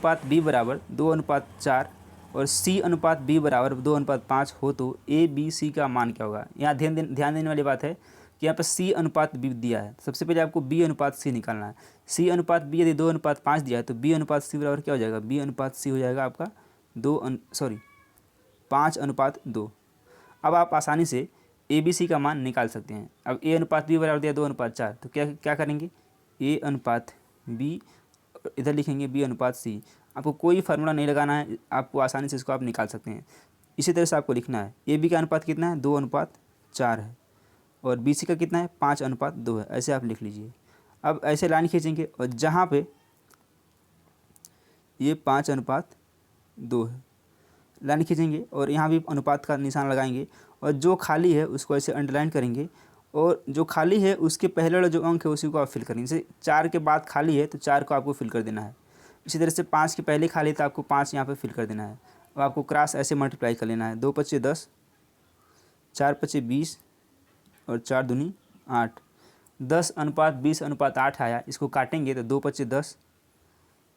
अनुपात बी बराबर 2:4 और सी अनुपात बी बराबर 2:5 हो तो ए बी सी का मान क्या होगा। यहाँ ध्यान देने वाली बात है कि यहाँ पर सी अनुपात बी दिया है, सबसे पहले आपको बी अनुपात सी निकालना है। सी अनुपात बी यदि 2:5 दिया है तो बी अनुपात सी बराबर क्या हो जाएगा, बी अनुपात सी हो जाएगा आपका 5:2। अब आप आसानी से ए बी सी का मान निकाल सकते हैं। अब ए अनुपात बी बराबर दिया 2:4 तो क्या क्या करेंगे, ए अनुपात बी इधर लिखेंगे बी अनुपात सी। आपको कोई फार्मूला नहीं लगाना है, आपको आसानी से इसको आप निकाल सकते हैं। इसी तरह से आपको लिखना है ए बी का अनुपात कितना है 2:4 है और बी सी का कितना है 5:2 है, ऐसे आप लिख लीजिए। अब ऐसे लाइन खींचेंगे और जहाँ पे ये 5:2 है लाइन खींचेंगे और यहाँ भी अनुपात का निशान लगाएंगे और जो खाली है उसको ऐसे अंडरलाइन करेंगे और जो खाली है उसके पहले वाला जो अंक है उसी को आप फिल करेंगे। जैसे 4 के बाद खाली है तो 4 को आपको फिल कर देना है। इसी तरह से 5 के पहले खाली तो आपको 5 यहाँ पे फिल कर देना है। अब आपको क्रॉस ऐसे मल्टीप्लाई कर लेना है, 2×5 = 10, 4×5 = 20 और 4×2 = 8। 10:20:8 आया, इसको काटेंगे तो 2×5 = 10,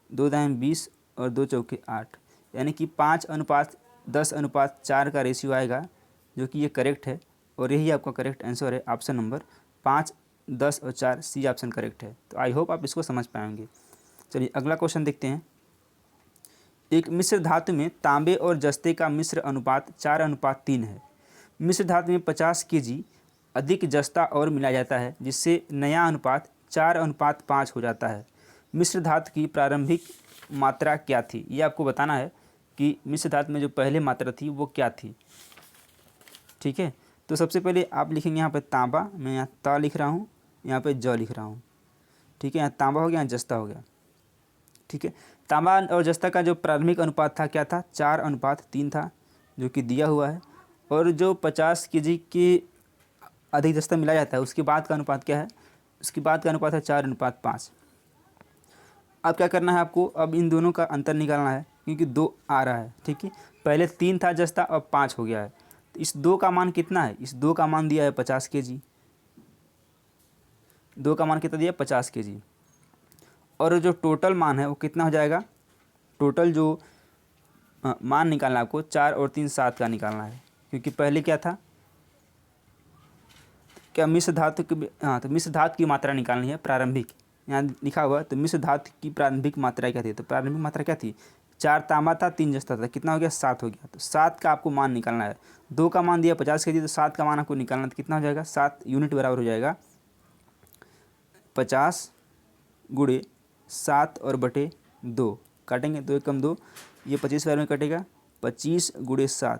2×3 = 20 और 2×4 = 8, यानी कि 5:10:4 का रेशियो आएगा, जो कि ये करेक्ट है और यही आपका करेक्ट आंसर है। ऑप्शन नंबर 5, 10 और 4 सी ऑप्शन करेक्ट है। तो आई होप आप इसको समझ पाएंगे। चलिए अगला क्वेश्चन देखते हैं। एक मिश्र धातु में तांबे और जस्ते का मिश्र अनुपात 4:3 है। मिश्र धातु में 50 kg अधिक जस्ता और मिलाया जाता है, जिससे नया अनुपात 4:5 हो जाता है। मिश्र धातु की प्रारंभिक मात्रा क्या थी, ये आपको बताना है कि मिश्र धातु में जो पहले मात्रा थी वो क्या थी। ठीक है, तो सबसे पहले आप लिखेंगे यहाँ पे तांबा, मैं यहाँ ता लिख रहा हूँ, यहाँ पे ज लिख रहा हूँ। ठीक है, यहाँ तांबा हो गया, यहाँ जस्ता हो गया। ठीक है, तांबा और जस्ता का जो प्रारंभिक अनुपात था क्या था, 4:3 था, जो कि दिया हुआ है। और जो 50 kg के अधिक जस्ता मिलाया जाता है उसके बाद का अनुपात क्या है, उसके बाद का अनुपात है 4:5। अब क्या करना है आपको, अब इन दोनों का अंतर निकालना है क्योंकि 2 आ रहा है। ठीक है, पहले 3 था जस्ता, अब 5 हो गया है। तो इस 2 का मान कितना है, इस 2 का मान दिया है 50 kg। 2 का मान कितना दिया, 50 kg। और जो टोटल मान है वो कितना हो जाएगा, टोटल जो मान निकालना है आपको 4 और 3 7 का निकालना है, क्योंकि पहले क्या था, क्या मिश्र धातु की, हाँ तो मिश्र धातु की मात्रा निकालनी है प्रारंभिक, यहाँ लिखा हुआ। तो मिश्र धातु की प्रारंभिक मात्रा क्या थी, तो प्रारंभिक मात्रा क्या थी, 4 तांबा था, 3 जस्ता था, कितना हो गया, 7 हो गया। तो 7 का आपको मान निकालना है। 2 का मान दिया 50 kg, तो 7 का मान आपको निकालना है, तो कितना हो जाएगा, 7 यूनिट बराबर हो जाएगा 50 × 7 और बटे 2, काटेंगे 2 × 1 = 2, ये 25 बार में कटेगा, 25 × 7,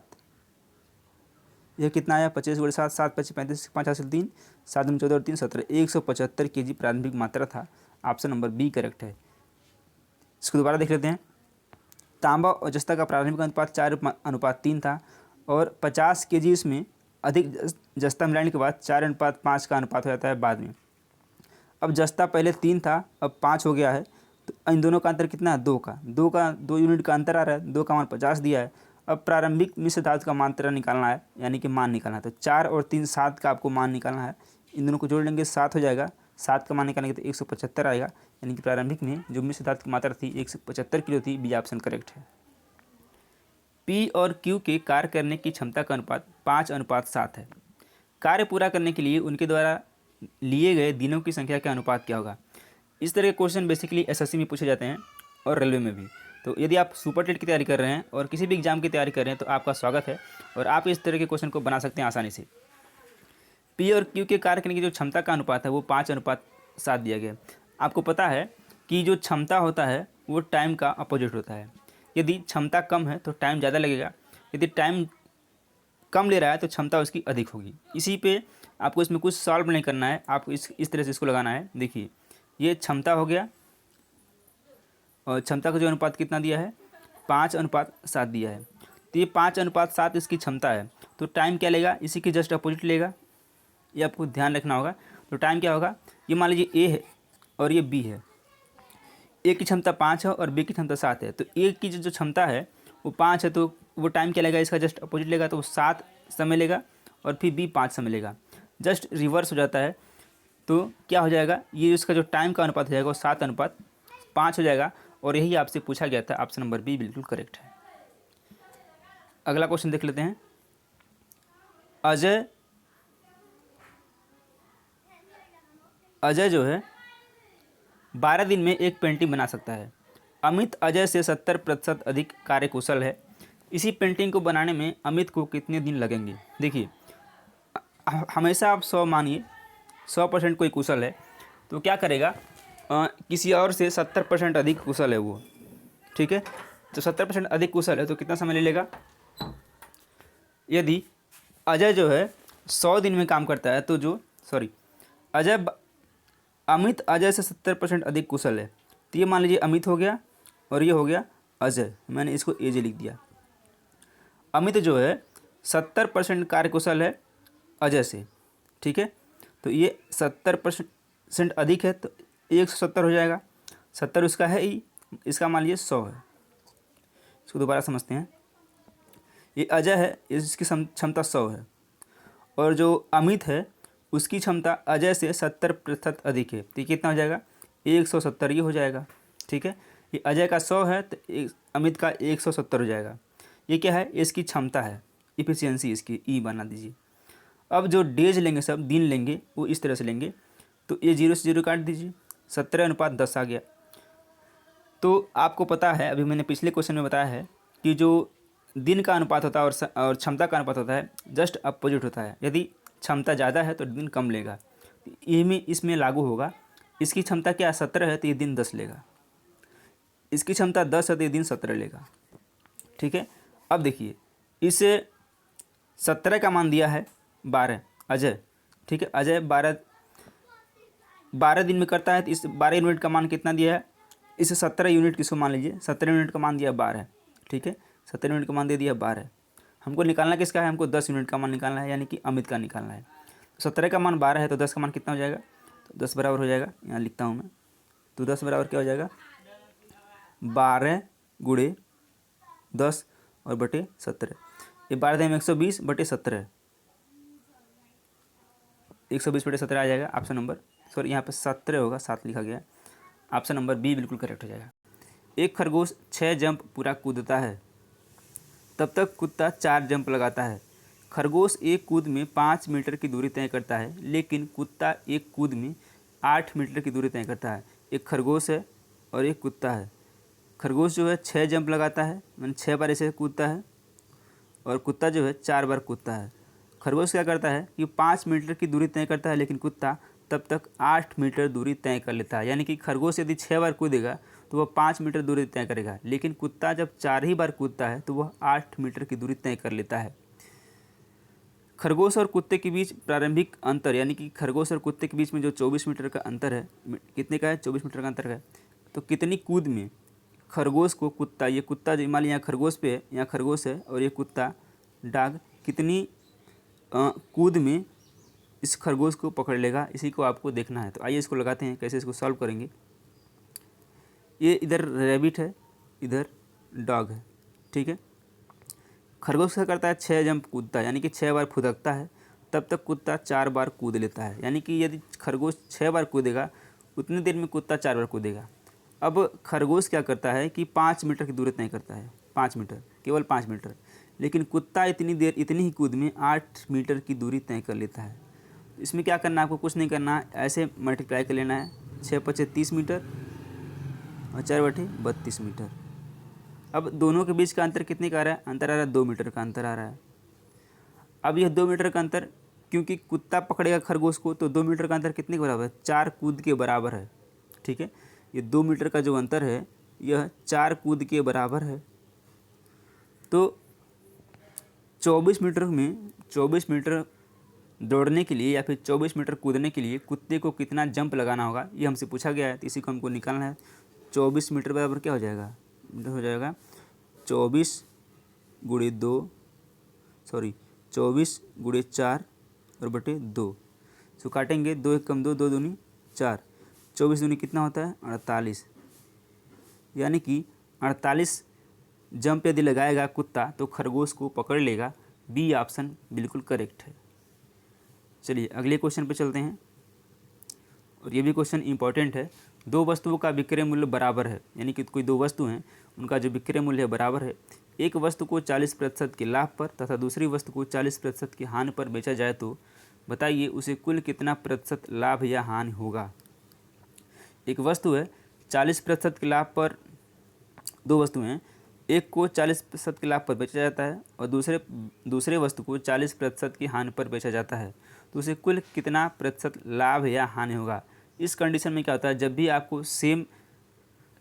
यह कितना आया, 25 × 7, 7 × 25 = 35, 5 हासिल 3, 7 × 14 और 3 17, 175 kg प्रारंभिक मात्रा था। ऑप्शन नंबर बी करेक्ट है। इसको दोबारा देख लेते हैं। तांबा और जस्ता का प्रारंभिक अनुपात 4:3 था और 50 kg इसमें अधिक जस्ता मिलाने के बाद 4:5 का अनुपात हो जाता है बाद में। अब जस्ता पहले 3 था, अब 5 हो गया है, तो इन दोनों का अंतर कितना है, 2 यूनिट का अंतर आ रहा है। 2 का मान 50 दिया है। अब प्रारंभिक मिश्र धातु का मात्रा निकालना है, यानी कि मान निकालना है। तो 4 और 3 7 का आपको मान निकालना है। इन दोनों को जोड़ लेंगे, 7 हो जाएगा। 7 का मान निकालेंगे तो 175 आएगा, यानी कि प्रारंभिक में जो मिश्र धातु की मात्रा थी 175 किलो थी। बी ऑप्शन करेक्ट है। पी और क्यू के कार्य करने की क्षमता का अनुपात 5:7 है। कार्य पूरा करने के लिए उनके द्वारा लिए गए दिनों की संख्या का अनुपात क्या होगा। इस तरह के क्वेश्चन बेसिकली एसएससी में पूछे जाते हैं और रेलवे में भी। तो यदि आप सुपर टेट की तैयारी कर रहे हैं और किसी भी एग्जाम की तैयारी कर रहे हैं तो आपका स्वागत है और आप इस तरह के क्वेश्चन को बना सकते हैं आसानी से। पी और क्यू के कार्य करने की जो क्षमता का अनुपात है वो 5:7 दिया गया। आपको पता है कि जो क्षमता होता है वो टाइम का अपोजिट होता है। यदि क्षमता कम है तो टाइम ज़्यादा लगेगा, यदि टाइम कम ले रहा है तो क्षमता उसकी अधिक होगी। इसी पे आपको इसमें कुछ सॉल्व नहीं करना है, आपको इस तरह से इसको लगाना है। देखिए ये क्षमता हो गया और क्षमता का जो अनुपात कितना दिया है, 5:7 दिया है। तो ये 5:7 इसकी क्षमता है, तो टाइम क्या लेगा, इसी की जस्ट अपोजिट लेगा। ये आपको ध्यान रखना होगा। तो टाइम क्या होगा, ये मान लीजिए ए है और ये बी है। ए की क्षमता 5 है और बी की क्षमता 7 है। तो ए की जो क्षमता है वो 5 है, तो वो टाइम क्या लेगा, इसका जस्ट अपोजिट लेगा, तो वो 7 समय लेगा और फिर बी 5 समय लेगा। जस्ट रिवर्स हो जाता है। तो क्या हो जाएगा, ये इसका जो टाइम का अनुपात हो जाएगा वो 7:5 हो जाएगा और यही आपसे पूछा गया था। ऑप्शन नंबर बी बिल्कुल करेक्ट है। अगला क्वेश्चन देख लेते हैं। अजय जो है 12 दिन में एक पेंटिंग बना सकता है। अमित अजय से 70% अधिक कार्यकुशल है। इसी पेंटिंग को बनाने में अमित को कितने दिन लगेंगे? देखिए, हमेशा आप 100 मानिए, 100% कोई कुशल है तो क्या करेगा, किसी और से 70% अधिक कुशल है वो, ठीक है। तो 70% अधिक कुशल है तो कितना समय ले लेगा? यदि अजय जो है 100 दिन में काम करता है तो अमित अजय से 70% अधिक कुशल है, तो ये मान लीजिए अमित हो गया और ये हो गया अजय। मैंने इसको एजे लिख दिया। अमित जो है 70% कार्यकुशल है अजय से, ठीक है। तो ये 70% अधिक है तो 170 हो जाएगा। 70 उसका है ही, इसका मान लीजिए 100 है। इसको दोबारा समझते हैं। ये अजय है, इसकी क्षमता 100 है, और जो अमित है उसकी क्षमता अजय से 70% अधिक है, तो ये कितना हो जाएगा? 170 ये हो जाएगा, ठीक है। ये अजय का 100 है तो अमित का 170 हो जाएगा। ये क्या है? इसकी क्षमता है, इफिशियंसी इसकी ई बना दीजिए। अब जो डेज लेंगे, सब दिन लेंगे, वो इस तरह से लेंगे, तो ये 0 से 0 काट दीजिए, 70:10 आ गया। तो आपको पता है, अभी मैंने पिछले क्वेश्चन में बताया है कि जो दिन का अनुपात होता है और क्षमता का अनुपात होता है, जस्ट अपोजिट होता है। यदि क्षमता ज़्यादा है तो दिन कम लेगा, ये इसमें लागू होगा। इसकी क्षमता क्या 17 है तो ये दिन 10 लेगा, इसकी क्षमता 10 है तो ये दिन 17 लेगा, ठीक है। अब देखिए, इसे 17 का मान दिया है 12 अजय, ठीक है। अजय 12 दिन में करता है तो इस 12 यूनिट का मान कितना दिया है? इसे 17 यूनिट किसको मान लीजिए, 17 यूनिट का मान दिया 12, ठीक है। 17 यूनिट का मान दे दिया 12। हमको निकालना किसका है? हमको 10 यूनिट का मान निकालना है, यानी कि अमित का निकालना है। 17 का मान 12 है तो 10 का मान कितना हो जाएगा? तो 10 बराबर हो जाएगा, यहाँ लिखता हूँ मैं, तो 10 बराबर क्या हो जाएगा? 12 गुणे 10 और बटे 17। ये 12 में 120 बटे 17, 120 बटे 17 आ जाएगा। ऑप्शन नंबर, सॉरी यहाँ पे 17 होगा, 7 लिखा गया। ऑप्शन नंबर बी बिल्कुल करेक्ट हो जाएगा। एक खरगोश 6 जंप पूरा कूदता है, तब तक कुत्ता 4 जंप लगाता है। खरगोश एक कूद में 5 मीटर की दूरी तय करता है, लेकिन कुत्ता एक कूद में 8 मीटर की दूरी तय करता है। एक खरगोश है और एक कुत्ता है। खरगोश जो है 6 जंप लगाता है, मैंने 6 बार ऐसे कूदता है, और कुत्ता जो है 4 बार कूदता है। खरगोश क्या करता है कि 5 मीटर की दूरी तय करता है, लेकिन कुत्ता तब तक 8 मीटर दूरी तय कर लेता है। यानी कि खरगोश यदि 6 बार कूदेगा तो वह 5 मीटर दूरी तय करेगा, लेकिन कुत्ता जब 4 ही बार कूदता है तो वह 8 मीटर की दूरी तय कर लेता है। खरगोश और कुत्ते के बीच प्रारंभिक अंतर, यानी कि खरगोश और कुत्ते के बीच में जो 24 मीटर का अंतर है, कितने का है? 24 मीटर का अंतर है। तो कितनी कूद में खरगोश को कुत्ता, ये कुत्ता जो मान लीजिए यहाँ खरगोश पे है, यहाँ खरगोश है और ये कुत्ता डाग, कितनी कूद में इस खरगोश को पकड़ लेगा, इसी को आपको देखना है। तो आइए इसको लगाते हैं, कैसे इसको सॉल्व करेंगे। ये इधर रैबिट है, इधर डॉग है, ठीक है। खरगोश क्या करता है? 6 जंप कूदता है, यानी कि 6 बार फुदकता है, तब तक कुत्ता 4 बार कूद लेता है। यानी कि यदि खरगोश 6 बार कूदेगा, उतनी देर में कुत्ता 4 बार कूदेगा। अब खरगोश क्या करता है कि 5 मीटर की दूरी तय करता है, 5 मीटर, केवल 5 मीटर, लेकिन कुत्ता इतनी देर, इतनी ही कूद में 8 मीटर की दूरी तय कर लेता है। इसमें क्या करना है आपको? कुछ नहीं करना है, ऐसे मल्टीप्लाई कर लेना है। 6 × 5 = 30 मीटर और 4 बटे 32 मीटर। अब दोनों के बीच का अंतर कितने का आ रहा है? अंतर आ रहा है 2 मीटर का अंतर आ रहा है। अब यह 2 मीटर का अंतर, क्योंकि कुत्ता पकड़ेगा खरगोश को, तो 2 मीटर का अंतर कितने के बराबर है? 4 कूद के बराबर है, ठीक है। ये 2 मीटर का जो अंतर है यह 4 कूद के बराबर है। तो 24 मीटर में 24 मीटर दौड़ने के लिए या फिर 24 मीटर कूदने के लिए कुत्ते को कितना जंप लगाना होगा, ये हमसे पूछा गया है, तो इसी को हमको निकालना है। 24 मीटर बराबर क्या हो जाएगा? हो जाएगा 24 × 4 और बटे 2। सो काटेंगे, 2 × 1 = 2, 2 दूनी 4, 24 दूनी कितना होता है? 48। यानी कि 48 जंप यदि लगाएगा कुत्ता तो खरगोश को पकड़ लेगा। बी ऑप्शन बिल्कुल करेक्ट है। चलिए अगले क्वेश्चन पे चलते हैं, और ये भी क्वेश्चन इंपॉर्टेंट है। दो वस्तुओं का विक्रय मूल्य बराबर है, यानी कि कोई दो वस्तु हैं उनका जो विक्रय मूल्य है बराबर है, एक वस्तु को 40% के लाभ पर तथा दूसरी वस्तु को 40% की हानि पर बेचा जाए तो बताइए उसे कुल कितना प्रतिशत लाभ या हानि होगा। एक वस्तु है 40% के लाभ पर, दो वस्तु हैं, एक को 40% के लाभ पर बेचा जाता है और दूसरे वस्तु को 40% की हानि पर बेचा जाता है, तो उसे कुल कितना प्रतिशत लाभ या हानि होगा। इस कंडीशन में क्या होता है, जब भी आपको सेम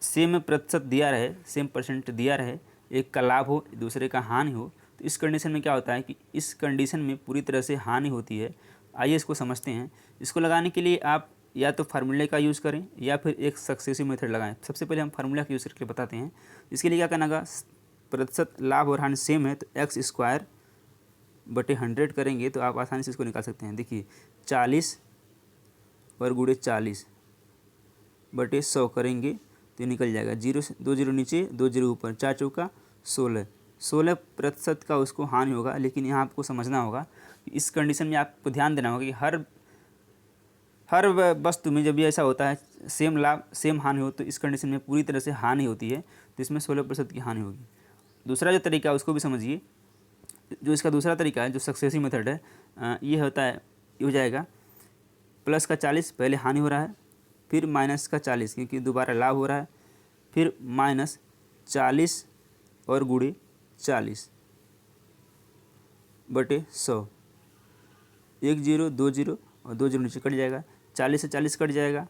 प्रतिशत दिया रहे, सेम परसेंट दिया रहे, एक का लाभ हो दूसरे का हानि हो, तो इस कंडीशन में क्या होता है कि इस कंडीशन में पूरी तरह से हानि होती है। आइए इसको समझते हैं। इसको लगाने के लिए आप या तो फार्मूले का यूज़ करें या फिर एक सक्सेसिव मेथड लगाएं। सबसे पहले हम फार्मूला का यूज़ करके बताते हैं। इसके लिए क्या करना होगा, प्रतिशत लाभ और हानि सेम है तो x²/100 करेंगे तो आप आसानी से इसको निकाल सकते हैं। देखिए 40 और गुणे 40/100 करेंगे तो ये निकल जाएगा, 0 से 2 0 नीचे 2 0 ऊपर, 4 चौका 16% का उसको हानि होगा। लेकिन यहाँ आपको समझना होगा कि इस कंडीशन में आपको ध्यान देना होगा कि हर वस्तु में जब भी ऐसा होता है सेम लाभ सेम हानि हो तो इस कंडीशन में पूरी तरह से हानि होती है, तो इसमें 16% की हानि होगी। दूसरा जो तरीका है उसको भी समझिए। जो इसका दूसरा तरीका है जो सक्सेसिव मेथड है, ये होता है, ये हो जाएगा प्लस का 40, पहले हानि हो रहा है, फिर माइनस का 40 क्योंकि दोबारा लाभ हो रहा है, फिर माइनस 40 और गुणे 40/100, 1 0 2 0 और 2 0 नीचे कट जाएगा, 40 से 40 कट जाएगा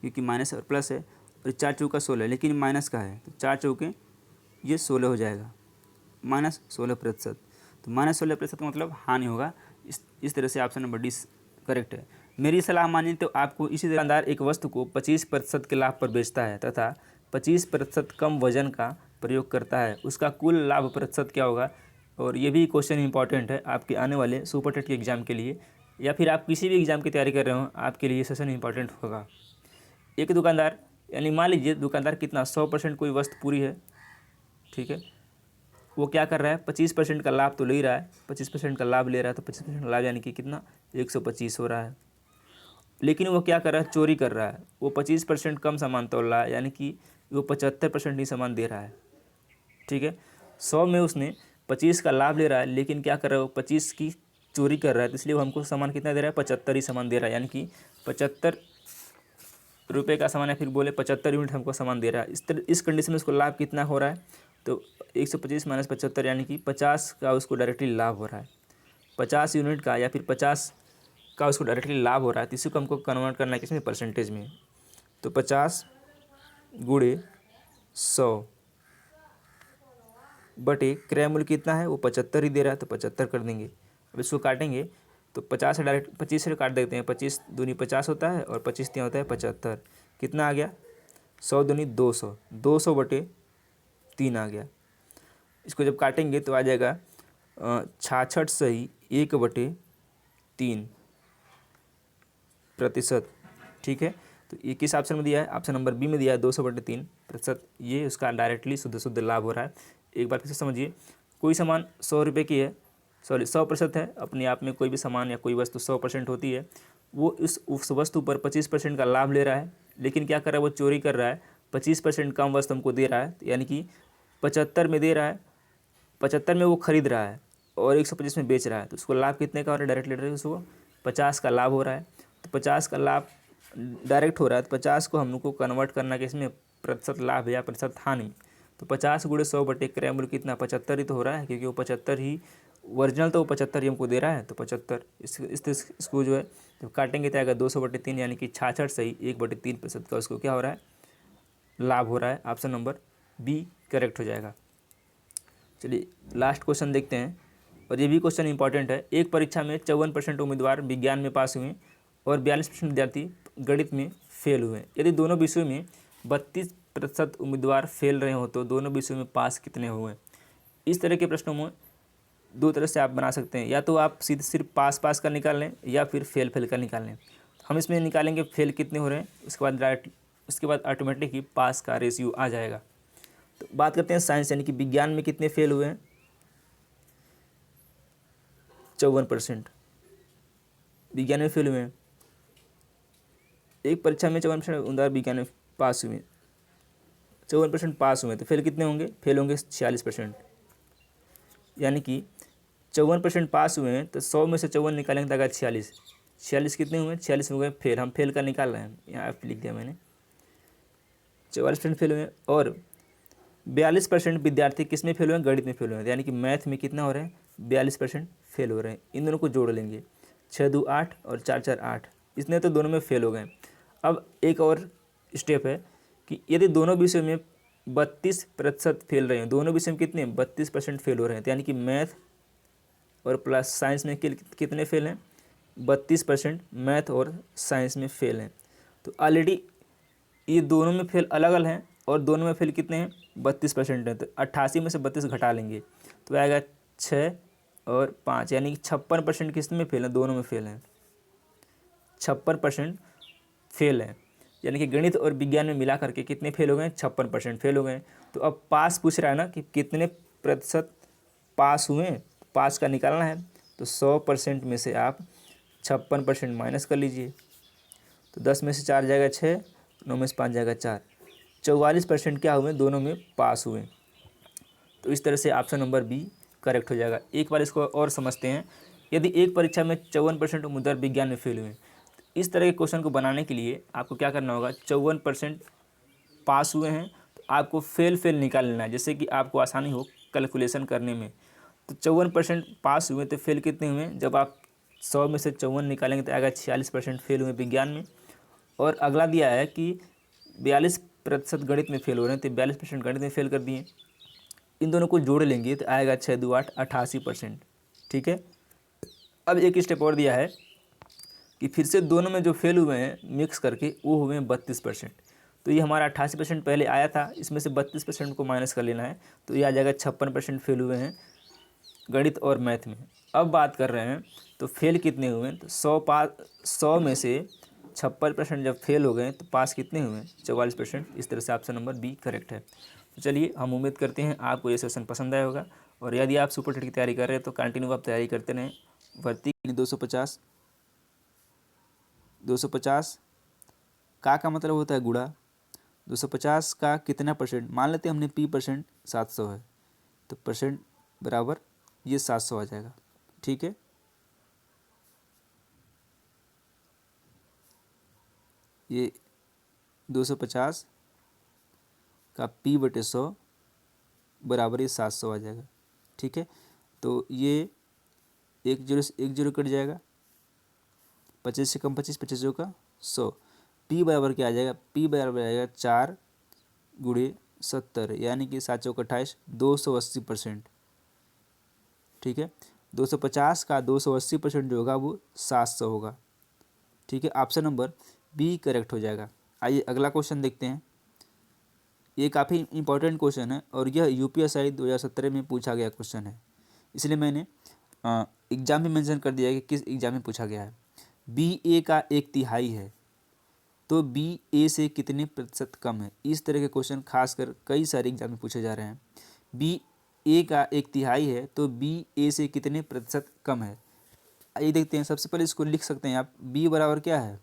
क्योंकि माइनस और प्लस है, और 4 चौका 16, लेकिन माइनस का है तो 4 चौके ये 16 हो जाएगा, -16%। तो -16% का मतलब हानि होगा। इस तरह से ऑप्शन नंबर डी करेक्ट है। मेरी सलाह मानिए तो आपको इसी तरह दुकानदार एक वस्तु को 25% के लाभ पर बेचता है तथा 25% कम वजन का प्रयोग करता है, उसका कुल लाभ प्रतिशत क्या होगा। और ये भी क्वेश्चन इंपॉर्टेंट है आपके आने वाले सुपर टेट के एग्ज़ाम के लिए, या फिर आप किसी भी एग्ज़ाम की तैयारी कर रहे हो आपके लिए सेशन इंपॉर्टेंट होगा। एक दुकानदार, यानी मान लीजिए दुकानदार कितना 100% कोई वस्तु पूरी है, ठीक है, वो क्या कर रहा है 25% का लाभ तो ले रहा है, 25% का लाभ ले रहा है तो 25% लाभ यानी कि कितना 125 हो रहा है। लेकिन वो क्या कर रहा है, चोरी कर रहा है, वो 25% कम सामान तोल रहा है, यानी कि वो 75% ही सामान दे रहा है, ठीक है। 100 में उसने 25 का लाभ ले रहा है, लेकिन क्या कर रहा है वो 25 की चोरी कर रहा है, तो इसलिए वो हमको सामान कितना दे रहा है 75 ही सामान दे रहा है, यानी कि 75 रुपये का सामान, या फिर बोले 75 यूनिट हमको सामान दे रहा है। इस कंडीशन में उसको लाभ कितना हो रहा है, तो 125 - 75 यानी कि 50 का उसको डायरेक्टली लाभ हो रहा है, 50 यूनिट का या फिर 50 का उसको डायरेक्टली लाभ हो रहा है। तो इसी को हमको कन्वर्ट करना है किसमें, परसेंटेज में। तो 50 गुणे 100 बटे क्रय मूल्य कितना है वो 75 ही दे रहा है तो 75 कर देंगे। अब इसको काटेंगे तो 50 से डायरेक्ट 25 से काट देते हैं, 25 दूनी 50 होता है और 25 तिया होता है 75, कितना आ गया 100 दूनी 200, 200/3 आ गया। इसको जब काटेंगे तो आ जाएगा 66 सही 1/3%, ठीक है। तो ये किस ऑप्शन में दिया है, ऑप्शन नंबर बी में दिया है 200/3%। ये उसका डायरेक्टली शुद्ध लाभ हो रहा है। एक बार फिर से समझिए, कोई सामान 100 रुपये की है, सॉरी 100% है, अपने आप में कोई भी सामान या कोई वस्तु 100% होती है, वो उस वस्तु पर 25% का लाभ ले रहा है, लेकिन क्या कर रहा है वो चोरी कर रहा है, 25% कम वस्तु हमको दे रहा है, यानी कि 75 में दे रहा है, 75 में वो खरीद रहा है और 125 में बेच रहा है, तो उसको लाभ कितने का हो रहा है, डायरेक्ट ले रहा है उसको 50 का लाभ हो रहा है। तो 50 का लाभ डायरेक्ट हो रहा है, तो 50 को हम लोग को कन्वर्ट करना है इसमें प्रतिशत लाभ या प्रतिशत हानि। तो 50 गुणे 100 बटे क्रय मूल्य कितना 75 ही तो हो रहा है, क्योंकि वो 75 ही ओरिजिनल तो वो 75 ही हमको दे रहा है, तो 75 इसको जो है जब काटेंगे तो आएगा 200/3, यानी कि 66 सही 1/3% का उसको क्या हो रहा है लाभ हो रहा है। ऑप्शन नंबर बी करेक्ट हो जाएगा। चलिए लास्ट क्वेश्चन देखते हैं, और ये भी क्वेश्चन इंपॉर्टेंट है। एक परीक्षा में 54% उम्मीदवार विज्ञान में पास हुए और 42% विद्यार्थी गणित में फेल हुए। यदि दोनों विषयों में 32% उम्मीदवार फेल रहे हो तो दोनों विषयों में पास कितने हुए। इस तरह के प्रश्नों में दो तरह से आप बना सकते हैं, या तो आप सीधे सिर्फ पास का निकाल लें या फिर फेल का निकाल लें। हम इसमें निकालेंगे फेल कितने हो रहे हैं, उसके बाद ऑटोमेटिक ही पास का रेशियो आ जाएगा। तो बात करते हैं साइंस यानी कि विज्ञान में कितने फेल हुए हैं, 54% विज्ञान में फेल हुए हैं। एक परीक्षा में 54% उम्मीदवार विज्ञान में पास हुए, 54% पास हुए, तो फेल कितने होंगे? फेल होंगे 46%। यानी कि 54% पास हुए हैं, तो 100 में से 54 निकालेंगे तो आएगा 46। 46 कितने हुए? 46 हो गए फेल। हम फेल का निकाल रहे हैं, यहाँ एफ लिख दिया मैंने। 44% फेल हुए और 42% विद्यार्थी किस में फेल हुए हैं? गणित में फेल हुए हैं। यानी कि मैथ में कितना हो रहा है? 42% फेल हो रहे हैं। इन दोनों को जोड़ लेंगे, 6 2 8 और 4 4 8, इसने तो दोनों में फेल हो गए। अब एक और स्टेप है कि यदि दोनों विषयों में 32% फेल रहे हैं, दोनों विषय में कितने? 32% फेल हो रहे हैं, तो यानी कि मैथ और प्लस साइंस में कितने फेल हैं? 32% मैथ और साइंस में फेल हैं। तो ऑलरेडी ये दोनों में फेल अलग अलग हैं और दोनों में फेल कितने हैं? 32% है। तो 88 में से 32 घटा लेंगे तो आएगा 6 और 5, यानी कि 56% किस में फेल है? दोनों में फेल हैं, 56% फेल है। यानी कि गणित और विज्ञान में मिला करके कितने फेल हो गए? 56% फेल हो गए। तो अब पास पूछ रहा है ना कि कितने प्रतिशत पास हुए, पास का निकालना है। तो 100% में से आप 56% माइनस कर लीजिए, तो 10 में से 4 जाएगा 6, 9 में से 5 जाएगा 4, 44% क्या हुए? दोनों में पास हुए। तो इस तरह से ऑप्शन नंबर बी करेक्ट हो जाएगा। एक बार इसको और समझते हैं। यदि एक परीक्षा में 54% उम्मीदवार विज्ञान में फेल हुए, तो इस तरह के क्वेश्चन को बनाने के लिए आपको क्या करना होगा? 54% पास हुए हैं तो आपको फेल निकाल लेना है, जिससे कि आपको आसानी हो कैलकुलेशन करने में। तो 54% पास हुए तो फेल कितने हुए? जब आप 100 में से 54 निकालेंगे तो आएगा 46% फेल हुए विज्ञान में। और अगला दिया है कि 42% गणित में फेल हो रहे हैं, तो 42% गणित में फेल कर दिए। इन दोनों को जोड़ लेंगे तो आएगा 6 2 8, 88%। ठीक है। अब एक स्टेप और दिया है कि फिर से दोनों में जो फेल हुए हैं मिक्स करके वो हुए हैं 32%। तो ये हमारा 88% पहले आया था, इसमें से 32% को माइनस कर लेना है, तो ये आ जाएगा 56% फेल हुए हैं गणित और मैथ में। अब बात कर रहे हैं तो फेल कितने हुए हैं? तो 100 में से 56% जब फेल हो गए तो पास कितने हुए? 44%। इस तरह से ऑप्शन नंबर बी करेक्ट है। तो चलिए, हम उम्मीद करते हैं आपको ये सेशन पसंद आया होगा, और यदि आप सुपर टेट की तैयारी कर रहे हैं तो कंटिन्यू आप तैयारी करते रहें। भर्ती 250 का मतलब होता है गुणा। 250 का कितना परसेंट? मान लेते हैं हमने पी परसेंट 700 है, तो परसेंट बराबर ये 700 आ जाएगा। ठीक है। ये 250 का पी बटे 100 बराबर ये 700 आ जाएगा। ठीक है। तो ये एक जीरो से एक जीरो कट जाएगा, 25 से कम 25, 25 का 100। पी बराबर क्या आ जाएगा? पी बराबर आएगा 4 गुणे 70, यानी कि 7 चौक 28, 280%। ठीक है। 250 का 280% जो होगा वो 700 होगा। ठीक है। ऑप्शन नंबर बी करेक्ट हो जाएगा। आइए अगला क्वेश्चन देखते हैं। ये काफ़ी इंपॉर्टेंट क्वेश्चन है और यह यूपीएससी 2017 में पूछा गया क्वेश्चन है, इसलिए मैंने एग्जाम में मेंशन कर दिया है कि किस एग्जाम में पूछा गया है। बी ए का 1/3 है तो बी ए से कितने प्रतिशत कम है? इस तरह के क्वेश्चन खासकर कई सारे एग्जाम में पूछे जा रहे हैं। बी ए का 1/3 है तो बी ए से कितने प्रतिशत कम है? आइए देखते हैं। सबसे पहले इसको लिख सकते हैं आप, बी बराबर क्या है?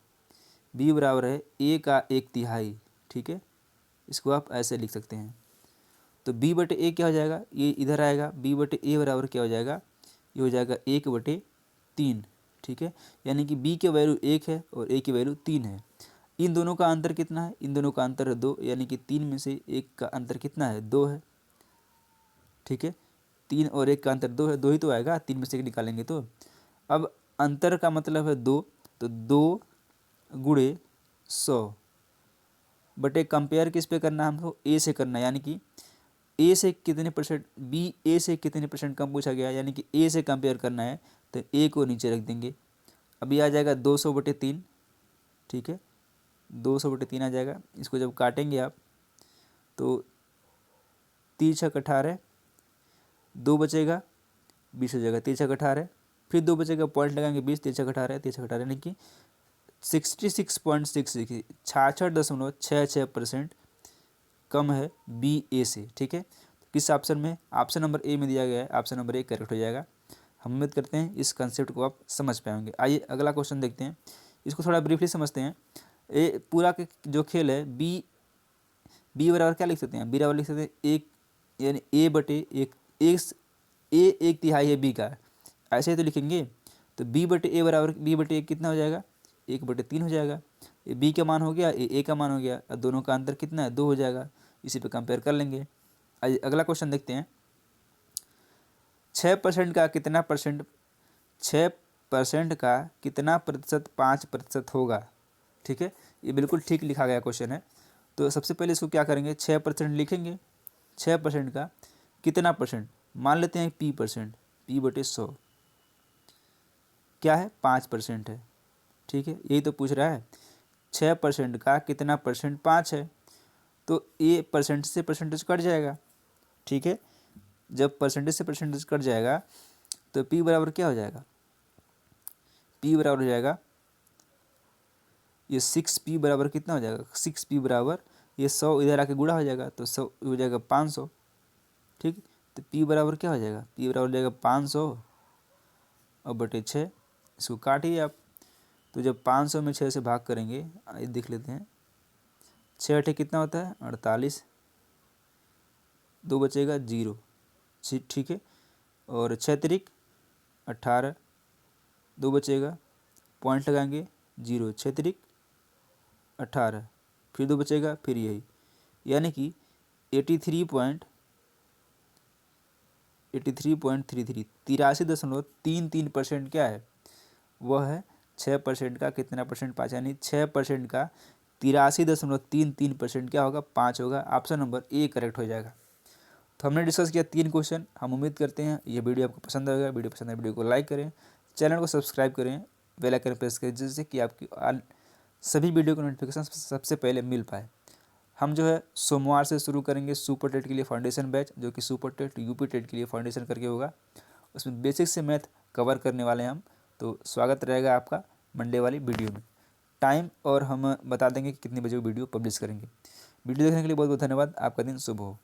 बी बराबर है ए का 1/3। ठीक है, इसको आप ऐसे लिख सकते हैं। तो बी बटे ए क्या हो जाएगा? ये इधर आएगा, बी बटे ए बराबर क्या हो जाएगा? ये हो जाएगा 1/3। ठीक है, यानी कि बी की वैल्यू 1 है और ए की वैल्यू 3 है। इन दोनों का अंतर कितना है? इन दोनों का अंतर है 2, यानी कि 3 में से 1 का अंतर कितना है? 2 है। ठीक है, 3 और 1 का अंतर 2 है, 2 ही तो आएगा, 3 में से 1 निकालेंगे तो। अब अंतर का मतलब है 2, तो 2 गुणे 100 बटे कंपेयर किस पे करना है हमको? ए से करना है, यानी कि ए से कितने परसेंट, बी ए से कितने परसेंट कम पूछा गया है, यानी कि ए से कंपेयर करना है, तो ए को नीचे रख देंगे। अभी आ जाएगा 200/3। ठीक है, 200/3 आ जाएगा। इसको जब काटेंगे आप तो 3 छक 18, 2 बचेगा, 20 हो जाएगा। 3 छक 18, फिर 2 बचेगा, पॉइंट लगाएंगे 20, 3 छक 18, 3 छक 18, यानी कि 66.66, 66.66% कम है बी ए से। ठीक है, किस ऑप्शन में? ऑप्शन नंबर ए में दिया गया है, ऑप्शन नंबर ए करेक्ट हो जाएगा। हम उम्मीद करते हैं इस कंसेप्ट को आप समझ पाएंगे। आइए अगला क्वेश्चन देखते हैं, इसको थोड़ा ब्रीफली समझते हैं। ये पूरा के जो खेल है, बी बी बराबर क्या लिख सकते हैं, बी बराबर लिख सकते हैं एक, यानी ए बटे एक, ए एक तिहाई है बी का, ऐसे ही तो लिखेंगे। तो बी बटे ए बराबर बी बटे एक कितना हो जाएगा, 1/3 हो जाएगा। ये बी का मान हो गया, ए का मान हो गया, और दोनों का अंतर कितना है, 2 हो जाएगा। इसी पे कंपेयर कर लेंगे। आइए अगला क्वेश्चन देखते हैं। 6% का कितना परसेंट, 6% का कितना प्रतिशत 5% होगा। ठीक है, ये बिल्कुल ठीक लिखा गया क्वेश्चन है। तो सबसे पहले इसको क्या करेंगे, 6% लिखेंगे। 6% का कितना परसेंट, मान लेते हैं P%, P/100 क्या है, 5% है। ठीक है, यही तो पूछ रहा है। 6% का कितना परसेंट, 5 है, तो ये परसेंट से परसेंटेज कट जाएगा। ठीक है, जब परसेंटेज से परसेंटेज कट जाएगा तो P बराबर क्या हो जाएगा, P बराबर हो जाएगा ये 6P बराबर कितना हो जाएगा, 6P बराबर ये 100 इधर आके गुणा हो जाएगा तो 100 हो जाएगा 500। ठीक, तो P बराबर क्या हो जाएगा, P बराबर हो जाएगा 500 और बटे 6, इसको काटिए आप। तो जब 500 में 6 से भाग करेंगे, आइए देख लेते हैं। 6 कितना होता है, 48, 2 बचेगा 0। ठीक है, और 6 × 18, 2 बचेगा, पॉइंट लगाएंगे 0, 6 × 18, फिर 2 बचेगा, फिर यही, यानी कि 83.33 83.33% क्या है, वह है 6% का कितना परसेंट, 5, यानी 6% का 83.33% क्या होगा, 5 होगा। ऑप्शन नंबर ए करेक्ट हो जाएगा। तो हमने डिस्कस किया 3 क्वेश्चन। हम उम्मीद करते हैं ये वीडियो आपको पसंद आएगा। वीडियो पसंद आए वीडियो को लाइक करें, चैनल को सब्सक्राइब करें, बेल आइकन प्रेस करें, जिससे कि आपकी सभी वीडियो को नोटिफिकेशन सबसे पहले मिल पाए। हम जो है सोमवार से शुरू करेंगे सुपर टेट के लिए फाउंडेशन बैच, जो कि सुपर टेट यूपी टेट के लिए फाउंडेशन करके होगा। उसमें बेसिक से मैथ कवर करने वाले हैं हम। तो स्वागत रहेगा आपका मंडे वाली वीडियो में। टाइम और हम बता देंगे कि कितने बजे वो वीडियो पब्लिश करेंगे। वीडियो देखने के लिए बहुत बहुत धन्यवाद। आपका दिन शुभ हो।